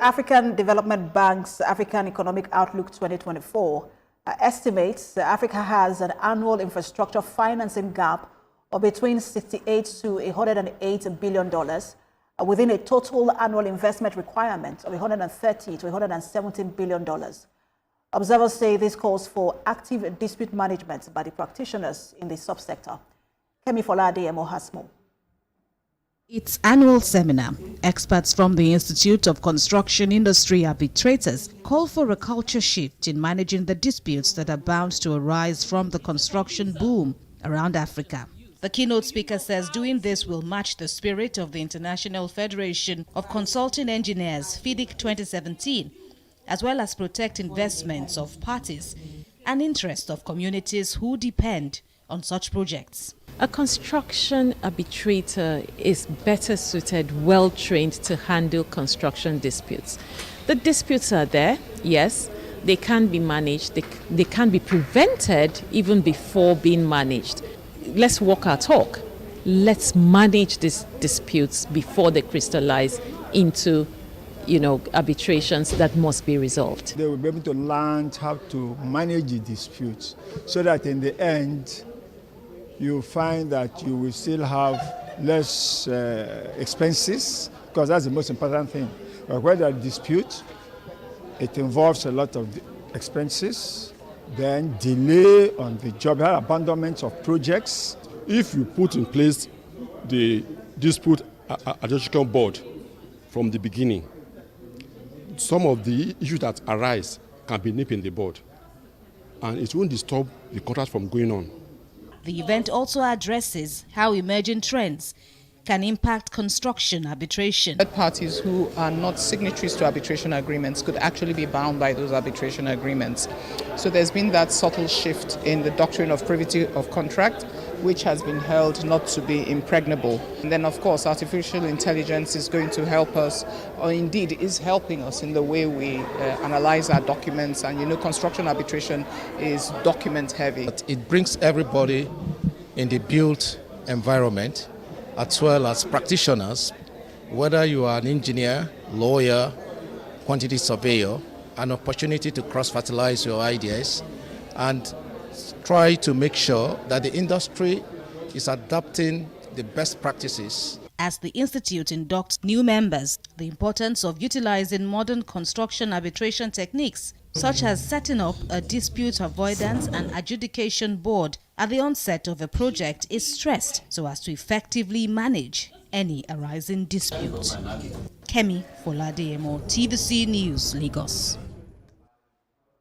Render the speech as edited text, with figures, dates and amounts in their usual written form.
African Development Bank's African Economic Outlook 2024 estimates that Africa has an annual infrastructure financing gap of between $68 to $108 billion within a total annual investment requirement of $130 to $117 billion. Observers say this calls for active dispute management by the practitioners in the subsector. Kemi Fola-Adeyemo has more. Its annual seminar, experts from the Institute of Construction Industry Arbitrators call for a culture shift in managing the disputes that are bound to arise from the construction boom around Africa. The keynote speaker says doing this will match the spirit of the International Federation of Consulting Engineers, FIDIC 2017, as well as protect investments of parties and interests of communities who depend on such projects. A construction arbitrator is better suited, well-trained to handle construction disputes. The disputes are there, yes, they can be managed, they can be prevented even before being managed. Let's walk our talk. Let's manage these disputes before they crystallize into arbitrations that must be resolved. They will be able to learn how to manage the disputes so that in the end, you find that you will still have less expenses, because that's the most important thing. But when there are disputes, it involves a lot of expenses, then delay on the job, abandonment of projects. If you put in place the dispute adjudication board from the beginning, some of the issues that arise can be nipped in the bud, and it won't disturb the contract from going on. The event also addresses how emerging trends can impact construction arbitration. Third parties who are not signatories to arbitration agreements could actually be bound by those arbitration agreements. So there's been that subtle shift in the doctrine of privity of contract, which has been held not to be impregnable. And then, of course, artificial intelligence is going to help us, or indeed is helping us in the way we analyze our documents. And construction arbitration is document heavy. It brings everybody in the built environment, as well as practitioners, whether you are an engineer, lawyer, quantity surveyor, an opportunity to cross-fertilize your ideas and try to make sure that the industry is adopting the best practices. As the Institute inducts new members, the importance of utilizing modern construction arbitration techniques, such as setting up a dispute avoidance and adjudication board at the onset of a project, is stressed so as to effectively manage any arising dispute. Kemi Fola-Adeyemo, TVC News, Lagos.